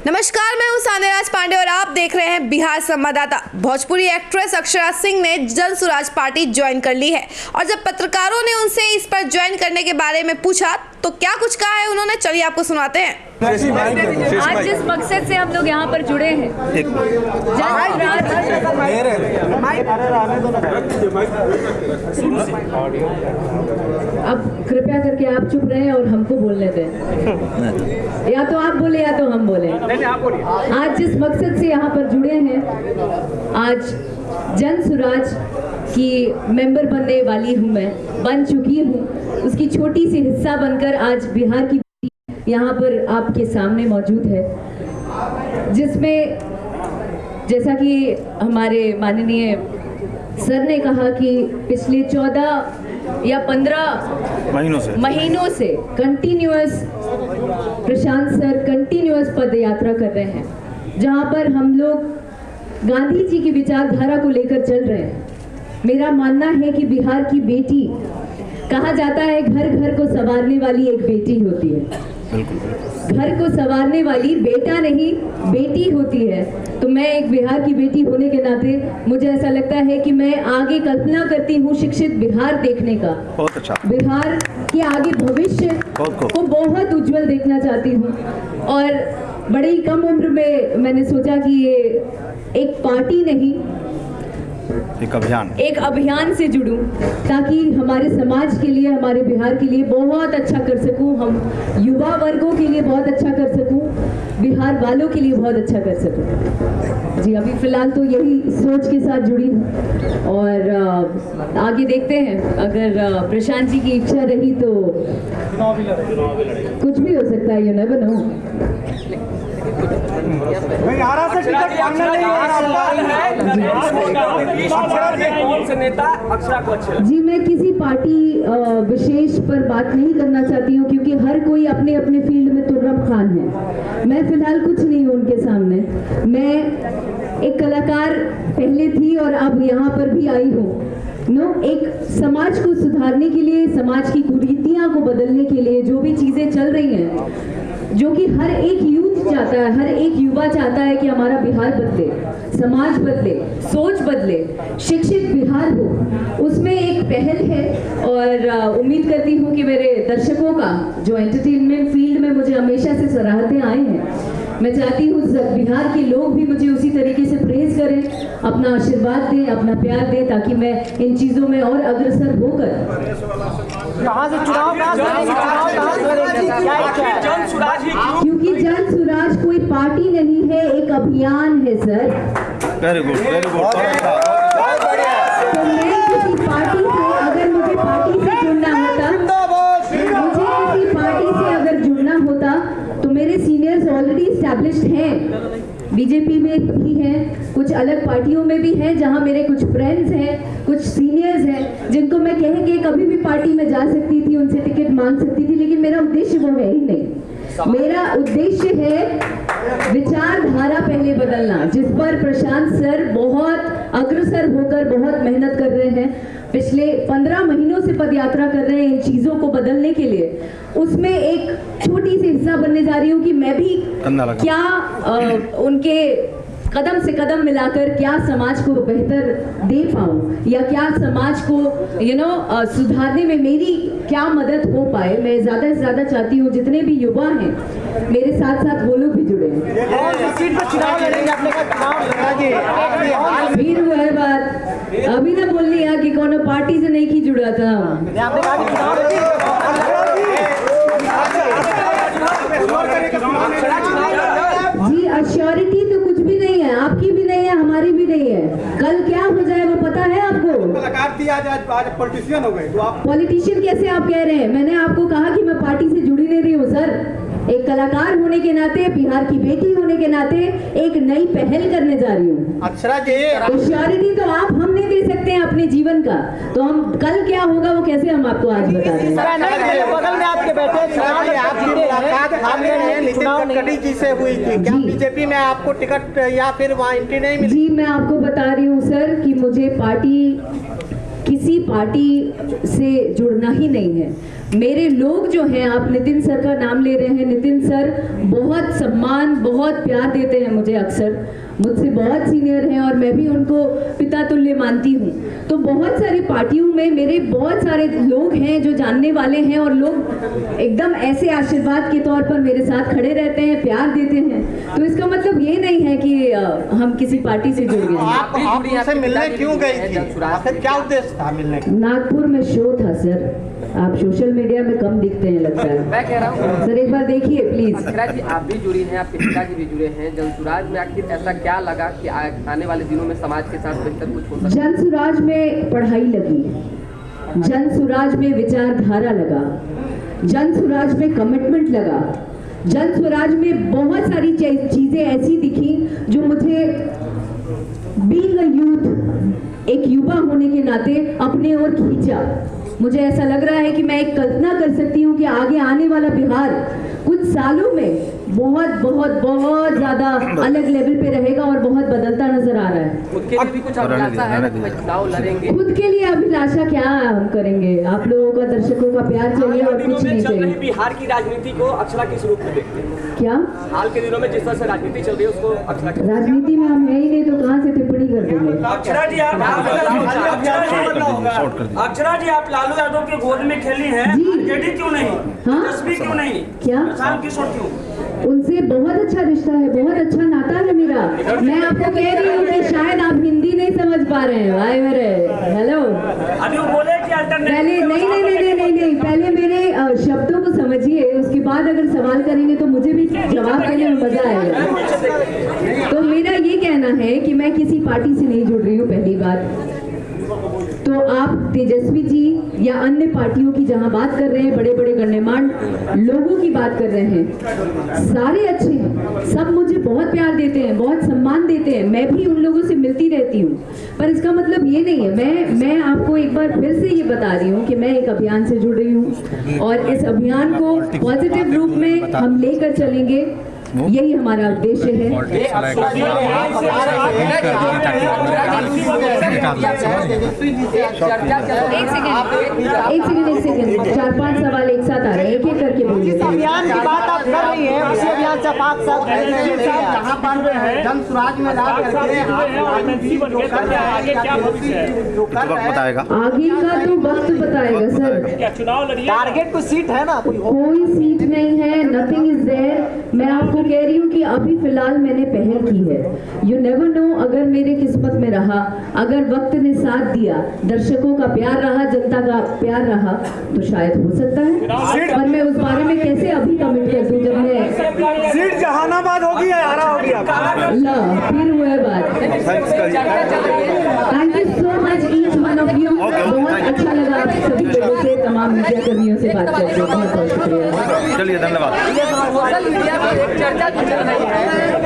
नमस्कार, मैं हूं सान्याराज पांडे और आप देख रहे हैं बिहार संवाददाता। भोजपुरी एक्ट्रेस अक्षरा सिंह ने जन स्वराज पार्टी ज्वाइन कर ली है और जब पत्रकारों ने उनसे इस पर ज्वाइन करने के बारे में पूछा तो क्या कुछ कहा है उन्होंने, चलिए आपको सुनाते हैं। आज जिस मकसद से हम लोग यहाँ पर जुड़े हैं, अब कृपया करके आप चुप रहे और हमको बोलने दें। या तो आप बोले या तो हम बोले। आज जिस मकसद से यहाँ पर जुड़े हैं, आज जन स्वराज की मेंबर बनने वाली हूँ, मैं बन चुकी हूँ, उसकी छोटी सी हिस्सा बनकर आज बिहार की यहाँ पर आपके सामने मौजूद है, जिसमें जैसा कि हमारे माननीय सर ने कहा कि पिछले 14 या 15 महीनों से कंटिन्यूअस प्रशांत सर कंटिन्यूअस पद यात्रा कर रहे हैं, जहाँ पर हम लोग गांधी जी की विचारधारा को लेकर चल रहे हैं। मेरा मानना है कि बिहार की बेटी, कहा जाता है घर घर को संवारने वाली एक बेटी होती है, घर को संवारने वाली बेटा नहीं बेटी होती है। तो मैं एक बिहार की बेटी होने के नाते मुझे ऐसा लगता है कि मैं आगे कल्पना करती हूँ शिक्षित बिहार देखने का। बहुत अच्छा। बिहार के आगे भविष्य को बहुत उज्जवल देखना चाहती हूँ और बड़ी कम उम्र में मैंने सोचा कि ये एक पार्टी नहीं, एक अभियान से जुड़ूं ताकि हमारे समाज के लिए, हमारे बिहार के लिए बहुत अच्छा कर सकूं, हम युवा वर्गों के लिए बहुत अच्छा कर सकूं, बिहार वालों के लिए बहुत अच्छा कर सकूं। जी, अभी फिलहाल तो यही सोच के साथ जुड़ी हूं और आगे देखते हैं, अगर प्रशांत जी की इच्छा रही तो कुछ भी हो सकता है, यू नेवर नो। जी, मैं किसी पार्टी विशेष पर बात नहीं करना चाहती हूँ क्योंकि हर कोई अपने अपने फील्ड में तुर्रम खान है। मैं फिलहाल कुछ नहीं हूँ उनके सामने। मैं एक कलाकार पहले थी और अब यहाँ पर भी आई हूँ। एक समाज को सुधारने के लिए, समाज की कुरीतियाँ को बदलने के लिए जो भी चीज़ें चल रही हैं, जो कि हर एक यूथ चाहता है, हर एक युवा चाहता है कि हमारा बिहार बदले, समाज बदले, सोच बदले, शिक्षित बिहार हो, उसमें एक पहल है। और उम्मीद करती हूँ कि मेरे दर्शकों का जो एंटरटेनमेंट फील्ड में मुझे हमेशा से सराहते आए हैं, मैं चाहती हूँ बिहार के लोग भी मुझे उसी तरीके से प्रेज करें, अपना आशीर्वाद दें, अपना प्यार दें, ताकि मैं इन चीज़ों में और अग्रसर होकर, क्योंकि जन स्वराज कोई पार्टी नहीं है, एक अभियान है sir. Very good, very good. तो मैं किसी पार्टी से, अगर मुझे पार्टी से जुड़ना होता, अगर जुड़ना होता तो मेरे सीनियर्स ऑलरेडी एस्टैब्लिश्ड हैं, बीजेपी में भी हैं, कुछ अलग पार्टियों में भी हैं, जहां मेरे कुछ फ्रेंड्स हैं, कुछ सीनियर्स हैं, जिनको मैं कह के कभी भी पार्टी में जा सकती थी, उनसे टिकट मांग सकती थी, लेकिन मेरा उद्देश्य वो है ही नहीं। मेरा उद्देश्य है विचारधारा पहले बदलना, जिस पर प्रशांत सर बहुत अग्रसर होकर बहुत मेहनत कर रहे हैं, पिछले 15 महीनों से पदयात्रा कर रहे हैं इन चीजों को बदलने के लिए। उसमें एक छोटी सी हिस्सा बनने जा रही हूँ कि मैं भी क्या उनके कदम से कदम मिलाकर क्या समाज को बेहतर दे पाऊँ, या क्या समाज को सुधारने में मेरी क्या मदद हो पाए। मैं ज़्यादा से ज़्यादा चाहती हूँ जितने भी युवा हैं मेरे साथ साथ वो लोग भी जुड़े हैं। फिर वो है बात, अभी ना बोल लिया कि कौन पार्टी से नहीं की जुड़ा था। जी, अश्योरिटी तो कुछ भी नहीं है, आपकी भी नहीं है, हमारी भी नहीं है। कल क्या हो जाए वो पता है आपको? कलाकार थी, आज पॉलिटिशियन हो गए। तो आप पॉलिटिशियन कैसे आप कह रहे हैं? मैंने आपको कहा कि मैं पार्टी से जुड़ी नहीं रही हूँ सर। एक कलाकार होने के नाते, बिहार की बेटी होने के नाते एक नई पहल करने जा रही हूँ। अच्छा जी, श्योरिटी तो आप हम नहीं दे सकते हैं अपने जीवन का, तो हम कल क्या होगा वो कैसे हम आपको आज बता रहे हैं। बगल में आपके बैठे जी से हुई थी क्या? बीजेपी में आपको टिकट या फिर वहाँ एंट्री नहीं मिली? जी, मैं आपको बता रही हूँ सर कि मुझे किसी पार्टी से जुड़ना ही नहीं है। मेरे लोग जो हैं, आप नितिन सर का नाम ले रहे हैं, नितिन सर बहुत सम्मान, बहुत प्यार देते हैं मुझे, अक्सर मुझसे बहुत सीनियर हैं और मैं भी उनको पिता तुल्य मानती हूँ। तो बहुत सारी पार्टियों में मेरे बहुत सारे लोग हैं जो जानने वाले हैं और लोग एकदम ऐसे आशीर्वाद के तौर पर मेरे साथ खड़े रहते हैं, प्यार देते हैं। तो इसका मतलब ये नहीं है कि हम किसी पार्टी से जुड़ गए हैं। आप उनसे मिलने क्यों गई थी? आखिर क्या उद्देश्य था मिलने का? नागपुर में शो था सर, आप सोशल मीडिया में कम दिखते हैं लगता है। मैं कह रहा हूँ सर एक बार देखिए प्लीज। अक्षरा जी, आप भी जुड़ी हैं, आपके पिताजी भी जुड़े हैं। जनसुराज में आखिर ऐसा क्या लगा कि आने वाले दिनों में समाज के साथ बेहतर कुछ हो सकता है? जनसुराज में पढ़ाई लगी, जनसुराज में विचारधारा लगा, जनसुराज में कमिटमेंट लगा, जनसुराज में बहुत सारी चीजें ऐसी दिखी जो मुझे बीइंग अ यूथ, एक युवा होने के नाते अपने ओर खींचा। मुझे ऐसा लग रहा है कि मैं एक कल्पना कर सकती हूँ कि आगे आने वाला बिहार कुछ सालों में बहुत बहुत बहुत ज्यादा अलग लेवल पे रहेगा और बहुत बदलता नजर आ रहा है। खुद के लिए भी कुछ अभिलाषा है कि चुनाव लड़ेंगे? खुद के लिए अभिलाषा क्या हम करेंगे? आप लोगों का, दर्शकों का प्यार चाहिए और कुछ नहीं चाहिए। बिहार की राजनीति को अक्षरा किस रूप में देखते हैं? क्या हाल के दिनों में जिस तरह से राजनीति चल रही है उसको अक्षरा राजनीति में हम है ही नहीं तो कहाँ से टिप्पणी कर देंगे? अक्षरा जी आप लालू यादव के गोद में खेली हैं, जेडी क्यों नहीं? हाँ? तस्वीर क्यों नहीं? क्या प्रशांत किशोर क्यों? उनसे बहुत अच्छा रिश्ता है, बहुत अच्छा नाता है मेरा। मैं आपको कह रही हूँ कि शायद आप हिंदी नहीं समझ पा रहे हैं भाई मेरे। हेलो, अभी वो बोले कि पहले नहीं, पहले मेरे शब्दों को समझिए, उसके बाद अगर सवाल करेंगे तो मुझे भी जवाब देने में मजा आएगा। तो मेरा ये कहना है कि मैं किसी पार्टी से नहीं जुड़ रही हूँ, पहली बात तो। आप तेजस्वी जी या अन्य पार्टियों की जहां बात कर रहे हैं, बड़े बड़े गण्यमान्य लोगों की बात कर रहे हैं, सारे अच्छे हैं, सब मुझे बहुत प्यार देते हैं, बहुत सम्मान देते हैं, मैं भी उन लोगों से मिलती रहती हूँ। पर इसका मतलब ये नहीं है, मैं आपको एक बार फिर से ये बता रही हूँ कि मैं एक अभियान से जुड़ रही हूँ और इस अभियान को पॉजिटिव रूप में हम लेकर चलेंगे, यही हमारा उद्देश्य है। एक सेकंड, 4-5 सवाल एक साथ आ रहे हैं, एक एक करके बोलिए। अभियान की बात आप कर रही हैं, उसी अभियान से आप साथ जहाँ पर जनसुराज में ला करके बताएगा आगे का तो वक्त बताएगा सर। चुनाव लड़िए, टारगेट कोई सीट है ना? कोई सीट नहीं है, नथिंग इज देयर। मैं आपको कह रही हूँ कि अभी फिलहाल मैंने पहल की है। यू नेवर नो, अगर मेरे किस्मत में रहा, अगर वक्त ने साथ दिया, दर्शकों का प्यार रहा, जनता का प्यार रहा, तो शायद हो सकता है। पर मैं उस बारे में कैसे अभी कमेंट कर दूं जब मैं सीट जहानाबाद होगी या आरा होगी? ला फिर हुआ बात। Thank you so much each one of you. बहुत अच्छा लगा आप सभी लोगों से, तमाम मीडिया कर्मियों से बात करके। बहुत बहुत शुक्रिया। चलिए, धन्यवाद। सोशल मीडिया पर एक चर्चा चल रही है